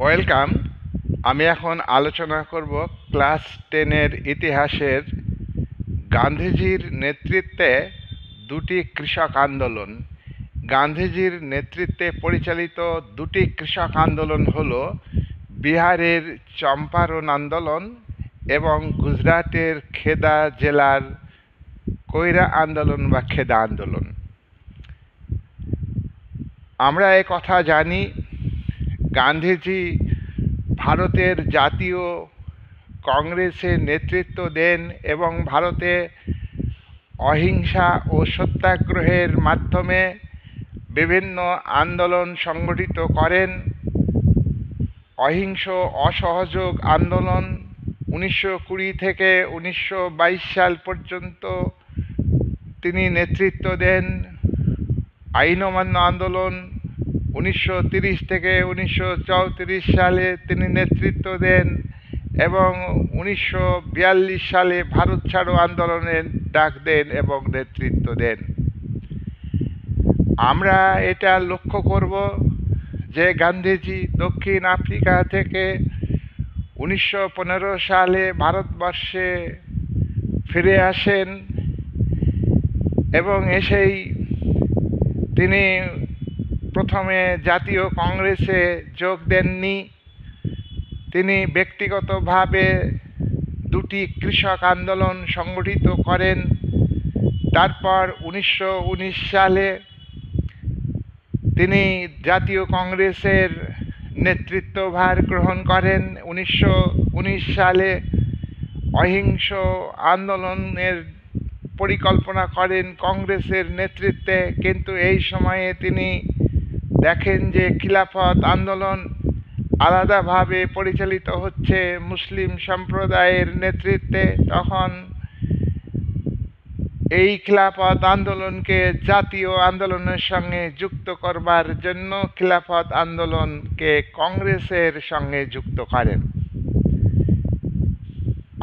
Welcome. আমি এখন আলোচনা করব ক্লাস 10-এর ইতিহাসের গান্ধীজির নেতৃত্বে দুটি কৃষক আন্দোলন। গান্ধীজির নেতৃত্বে পরিচালিত দুটি কৃষক আন্দোলন হল বিহারের চম্পারণ আন্দোলন এবং গুজরাটের খেদা জেলার কইরা আন্দোলন বা খেদা আন্দোলন। আমরা এ কথা জানি, গান্ধীজি ভারতের জাতীয় কংগ্রেসে নেতৃত্ব দেন এবং ভারতে অহিংসা ও সত্যাগ্রহের মাধ্যমে বিভিন্ন আন্দোলন সংগঠিত করেন। অহিংস অসহযোগ আন্দোলন 1920 থেকে 1922 সাল পর্যন্ত তিনি নেতৃত্ব দেন। আইন অমান্য আন্দোলন 1930 থেকে 1934 সালে তিনি নেতৃত্ব দেন এবং 1942 সালে ভারত ছাড়ো আন্দোলনের ডাক দেন এবং নেতৃত্ব দেন। আমরা এটা লক্ষ্য করব যে গান্ধীজি দক্ষিণ আফ্রিকা থেকে 1915 সালে ভারতবর্ষে ফিরে আসেন এবং এসেই তিনি প্রথমে জাতীয় কংগ্রেসে যোগ দেননি। তিনি ব্যক্তিগতভাবে দুটি কৃষক আন্দোলন সংগঠিত করেন। তারপর 1919 সালে তিনি জাতীয় কংগ্রেসের নেতৃত্বভার গ্রহণ করেন। 1919 সালে অহিংস আন্দোলনের পরিকল্পনা করেন কংগ্রেসের নেতৃত্বে, কিন্তু এই সময়ে তিনি দেখেন যে খিলাফত আন্দোলন আলাদাভাবে পরিচালিত হচ্ছে মুসলিম সম্প্রদায়ের নেতৃত্বে। তখন এই খিলাফত আন্দোলনকে জাতীয় আন্দোলনের সঙ্গে যুক্ত করবার জন্য খিলাফত আন্দোলনকে কংগ্রেসের সঙ্গে যুক্ত করেন।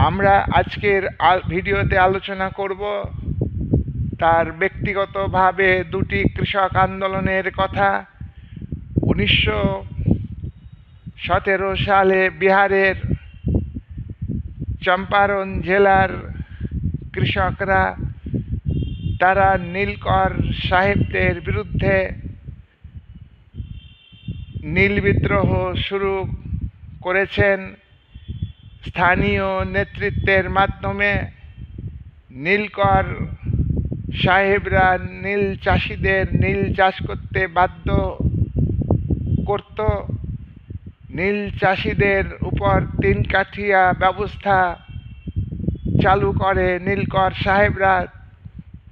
আমরা আজকের ভিডিওতে আলোচনা করব তার ব্যক্তিগতভাবে দুটি কৃষক আন্দোলনের কথা। 1917 সালে বিহারের চম্পারণ জেলার কৃষকরা তারা নীলকর সাহেবদের বিরুদ্ধে নীল বিদ্রোহ শুরু করেছেন। স্থানীয় নেতৃত্বের মাধ্যমে নীলকর সাহেবরা নীল চাষিদের নীল চাষ করতে বাধ্য করত। নীল চাষিদের উপর 3 কাঠিয়া ব্যবস্থা চালু করে নীলকর সাহেবরা।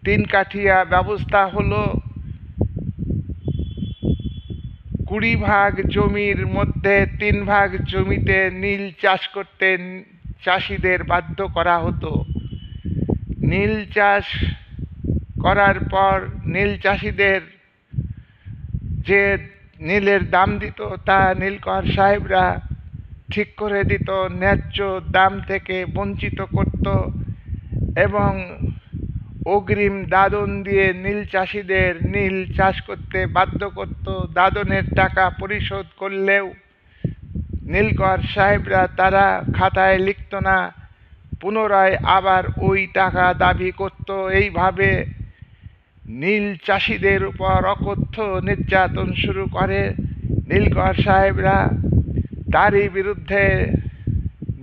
3 কাঠিয়া ব্যবস্থা হলো 20 ভাগ জমির মধ্যে 3 ভাগ জমিতে নীল চাষ করতে চাষিদের বাধ্য করা হতো। নীল চাষ করার পর নীল চাষিদের যে নীলের দাম দিত তা নীলকর সাহেবরা ঠিক করে দিত, ন্যায্য দাম থেকে বঞ্চিত করত এবং অগ্রিম দাদন দিয়ে নীল চাষিদের নীল চাষ করতে বাধ্য করত। দাদনের টাকা পরিশোধ করলেও নীলকর সাহেবরা তারা খাতায় লিখত না, পুনরায় আবার ওই টাকা দাবি করত। এইভাবে নীল চাষিদের উপর অকথ্য নির্যাতন শুরু করে নীলকর সাহেবরা। তারই বিরুদ্ধে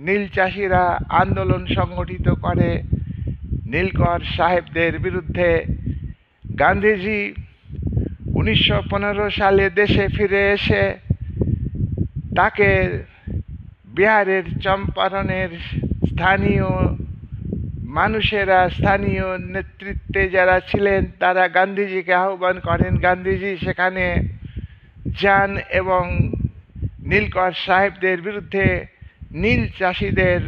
নীল চাষিরা আন্দোলন সংগঠিত করে নীলকর সাহেবদের বিরুদ্ধে। গান্ধীজি 1915 সালে দেশে ফিরে এসে তাকে বিহারের চম্পারণের স্থানীয় মানুষেরা, স্থানীয় নেতৃত্বে যারা ছিলেন তারা গান্ধীজিকে আহ্বান করেন। গান্ধীজি সেখানে যান এবং নীলকর সাহেবদের বিরুদ্ধে নীল চাষিদের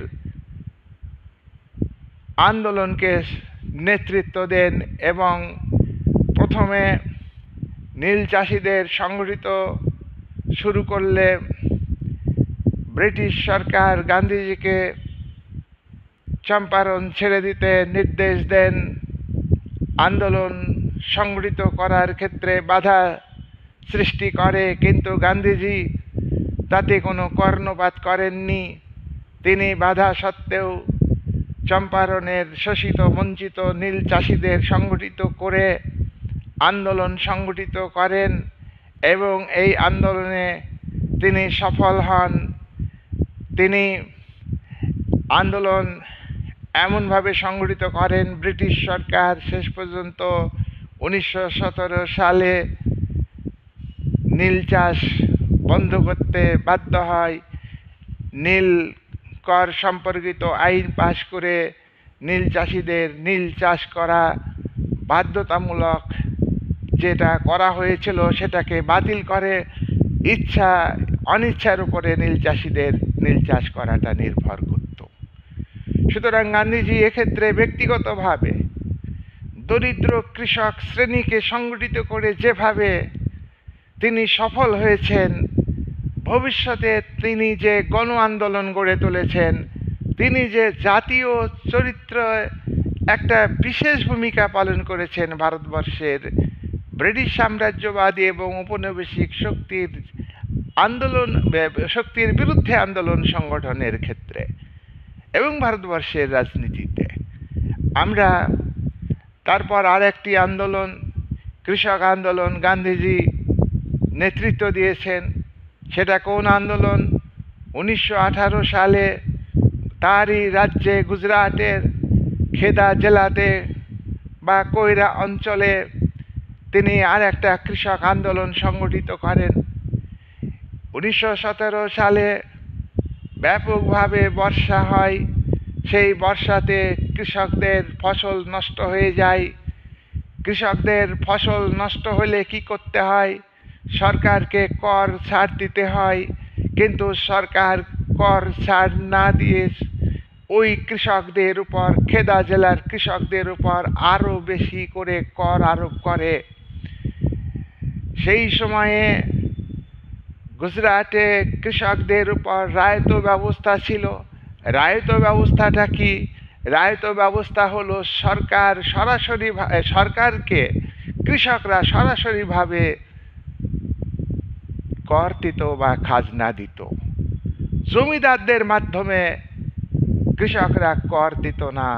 আন্দোলনকে নেতৃত্ব দেন এবং প্রথমে নীল চাষিদের সংগঠিত শুরু করলে ব্রিটিশ সরকার গান্ধীজিকে চম্পারণ ছেড়ে দিতে নির্দেশ দেন। আন্দোলন সংগঠিত করার ক্ষেত্রে বাধা সৃষ্টি করে, কিন্তু গান্ধীজি তাতে কোনো কর্ণপাত করেননি। তিনি বাধা সত্ত্বেও চম্পারণের শোষিত বঞ্চিত নীল চাষিদের সংগঠিত করে আন্দোলন সংগঠিত করেন এবং এই আন্দোলনে তিনি সফল হন। তিনি আন্দোলন এমনভাবে সংগঠিত করেন, ব্রিটিশ সরকার শেষ পর্যন্ত 1917 সালে নীল চাষ বন্ধ করতে বাধ্য হয়। নীল কর সম্পর্কিত আইন পাশ করে নীল চাষিদের নীল চাষ করা বাধ্যতামূলক যেটা করা হয়েছিল সেটাকে বাতিল করে ইচ্ছা অনিচ্ছার উপরে নীল চাষিদের নীল চাষ করাটা নির্ভর করত। সুতরাং গান্ধীজি এক্ষেত্রে ব্যক্তিগতভাবে দরিদ্র কৃষক শ্রেণীকে সংগঠিত করে যেভাবে তিনি সফল হয়েছেন, ভবিষ্যতে তিনি যে গণ আন্দোলন গড়ে তুলেছেন, তিনি যে জাতীয় চরিত্র একটা বিশেষ ভূমিকা পালন করেছেন ভারতবর্ষের ব্রিটিশ সাম্রাজ্যবাদী এবং ঔপনিবেশিক শক্তির বিরুদ্ধে আন্দোলন সংগঠনের ক্ষেত্রে এবং ভারতবর্ষের রাজনীতিতে। আমরা তারপর আর একটি আন্দোলন, কৃষক আন্দোলন গান্ধীজি নেতৃত্ব দিয়েছেন। সেটা কোন আন্দোলন? 1918 সালে তারই রাজ্যে গুজরাটের খেদা জেলাতে বা কইরা অঞ্চলে তিনি আর একটা কৃষক আন্দোলন সংগঠিত করেন। 1917 সালে ব্যাপকভাবে বর্ষা হয়। সেই বর্ষাতে কৃষকদের ফসল নষ্ট হয়ে যায়। কৃষকদের ফসল নষ্ট হলে কি করতে হয়? সরকারকে কর ছাড় দিতে হয়, কিন্তু সরকার কর ছাড় না দিয়ে ওই কৃষকদের উপর, খেদা জেলার কৃষকদের উপর আরও বেশি করে কর আরোপ করে। সেই সময়ে গুজরাটে কৃষকদের উপর রায়ত ব্যবস্থা ছিল। রায়ত ব্যবস্থাটা কি? রায়ত ব্যবস্থা হলো সরকারকে কৃষকরা সরাসরিভাবে কর দিত বা খাজনা দিত। জমিদারদের মাধ্যমে কৃষকরা কর দিত না।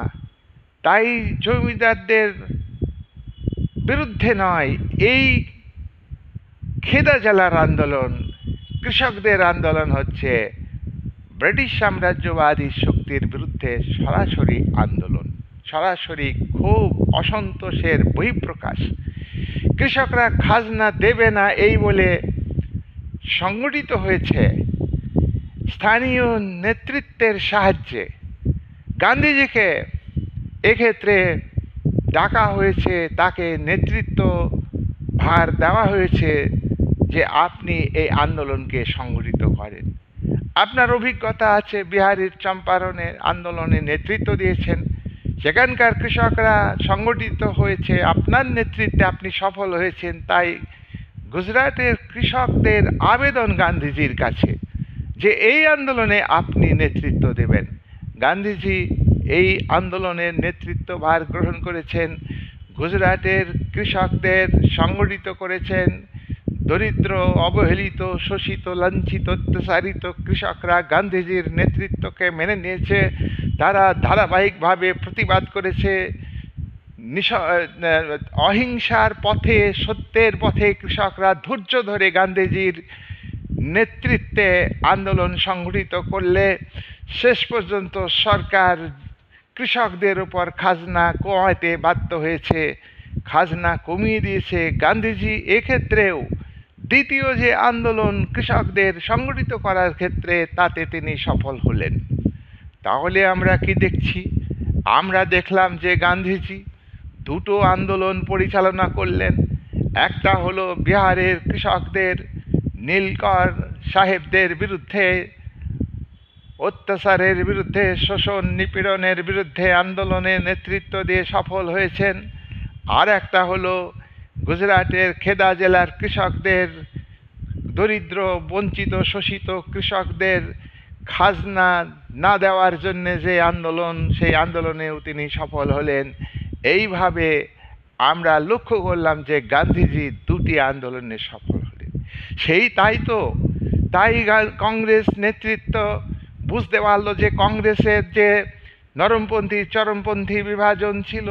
তাই জমিদারদের বিরুদ্ধে নয়, এই খেদা জেলার আন্দোলন, কৃষকদের আন্দোলন হচ্ছে ব্রিটিশ সাম্রাজ্যবাদী শক্তির বিরুদ্ধে সরাসরি আন্দোলন, সরাসরি খুব অসন্তোষের বহিঃপ্রকাশ। কৃষকরা খাজনা দেবে না এই বলে সংগঠিত হয়েছে স্থানীয় নেতৃত্বের সাহায্যে। গান্ধীজিকে এক্ষেত্রে ডাকা হয়েছে, তাকে নেতৃত্ব ভার দেওয়া হয়েছে যে আপনি এই আন্দোলনকে সংগঠিত করেন। আপনার অভিজ্ঞতা আছে, বিহারের চম্পারণের আন্দোলনে নেতৃত্ব দিয়েছেন, সেখানকার কৃষকরা সংগঠিত হয়েছে, আপনার নেতৃত্বে আপনি সফল হয়েছেন। তাই গুজরাটের কৃষকদের আবেদন গান্ধীজির কাছে যে এই আন্দোলনে আপনি নেতৃত্ব দেবেন। গান্ধীজি এই আন্দোলনের নেতৃত্বভার গ্রহণ করেছেন, গুজরাটের কৃষকদের সংগঠিত করেছেন। দরিদ্র, অবহেলিত, শোষিত, লাঞ্ছিত, অত্যাচারিত কৃষকরা গান্ধীজির নেতৃত্বকে মেনে নিয়েছে। তারা ধারাবাহিকভাবে প্রতিবাদ করেছে। অহিংসার পথে, সত্যের পথে কৃষকরা ধৈর্য ধরে গান্ধীজির নেতৃত্বে আন্দোলন সংগঠিত করলে শেষ পর্যন্ত সরকার কৃষকদের উপর খাজনা কমাতে বাধ্য হয়েছে, খাজনা কমিয়ে দিয়েছে। গান্ধীজি এক্ষেত্রেও দ্বিতীয় যে আন্দোলন কৃষকদের সংগঠিত করার ক্ষেত্রে, তাতে তিনি সফল হলেন। তাহলে আমরা কি দেখছি? আমরা দেখলাম যে গান্ধীজি দুটো আন্দোলন পরিচালনা করলেন। একটা হলো বিহারের কৃষকদের নীলকর সাহেবদের বিরুদ্ধে, অত্যাচারের বিরুদ্ধে, শোষণ নিপীড়নের বিরুদ্ধে আন্দোলনে নেতৃত্ব দিয়ে সফল হয়েছেন। আর একটা হলো গুজরাটের খেদা জেলার কৃষকদের, দরিদ্র, বঞ্চিত, শোষিত কৃষকদের খাজনা না দেওয়ার জন্য যে আন্দোলন, সেই আন্দোলনেও তিনি সফল হলেন। এইভাবে আমরা লক্ষ্য করলাম যে গান্ধীজি দুটি আন্দোলনে সফল হলেন। তাই তো তাই কংগ্রেস নেতৃত্ব বুঝতে পারলো যে কংগ্রেসের যে নরমপন্থী চরমপন্থী বিভাজন ছিল,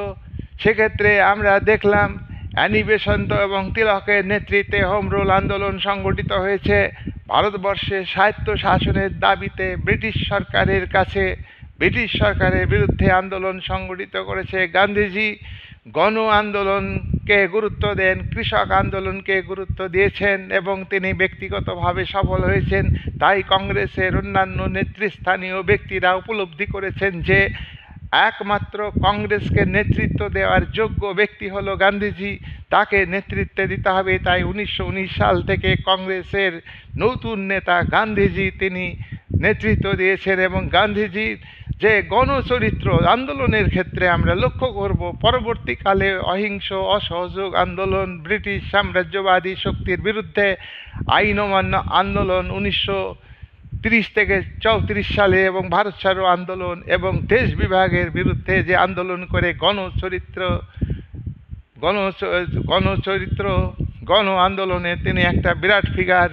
সেক্ষেত্রে আমরা দেখলাম অ্যানি বেসান্ত এবং তিলকের নেতৃত্বে হোম রুল আন্দোলন সংগঠিত হয়েছে। ভারতবর্ষে স্বায়ত্ত শাসনের দাবিতে ব্রিটিশ সরকারের কাছে, ব্রিটিশ সরকারের বিরুদ্ধে আন্দোলন সংগঠিত করেছে গান্ধীজি। গণ আন্দোলনকে গুরুত্ব দেন, কৃষক আন্দোলনকে গুরুত্ব দিয়েছেন এবং তিনি ব্যক্তিগতভাবে সফল হয়েছেন। তাই কংগ্রেসের অন্যান্য নেতৃস্থানীয় ব্যক্তিরা উপলব্ধি করেছেন যে একমাত্র কংগ্রেসকে নেতৃত্ব দেওয়ার যোগ্য ব্যক্তি হলো গান্ধীজি, তাকে নেতৃত্ব দিতে হবে। তাই 1919 সাল থেকে কংগ্রেসের নতুন নেতা গান্ধীজি তিনি নেতৃত্ব দিয়েছেন এবং গান্ধীজির যে গণচরিত্র আন্দোলনের ক্ষেত্রে আমরা লক্ষ্য করব, পরবর্তীকালে অহিংস অসহযোগ আন্দোলন, ব্রিটিশ সাম্রাজ্যবাদী শক্তির বিরুদ্ধে আইন অমান্য আন্দোলন 1930 থেকে 34 সালে এবং ভারত ছাড়ো আন্দোলন এবং দেশ বিভাগের বিরুদ্ধে যে আন্দোলন করে গণ আন্দোলনে তিনি একটা বিরাট ফিগার,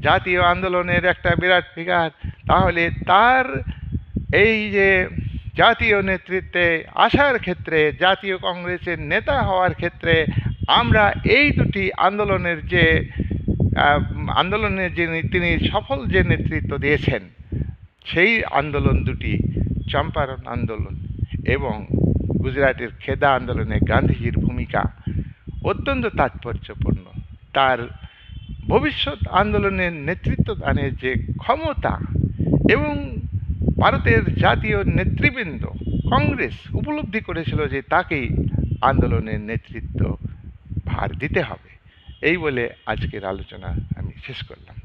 জাতীয় আন্দোলনের একটা বিরাট ফিগার। তাহলে তার এই যে জাতীয় নেতৃত্বে আসার ক্ষেত্রে, জাতীয় কংগ্রেসের নেতা হওয়ার ক্ষেত্রে আমরা এই দুটি আন্দোলনের যে তিনি সফল যে নেতৃত্ব দিয়েছেন, সেই আন্দোলন দুটি চম্পারণ আন্দোলন এবং গুজরাটের খেদা আন্দোলনে গান্ধীজির ভূমিকা অত্যন্ত তাৎপর্যপূর্ণ। তার ভবিষ্যৎ আন্দোলনের নেতৃত্ব দানের যে ক্ষমতা এবং ভারতের জাতীয় নেতৃবৃন্দ কংগ্রেস উপলব্ধি করেছিল যে তাকেই আন্দোলনের নেতৃত্ব ভার দিতে হবে। এই বলে আজকের আলোচনা আমি শেষ করলাম।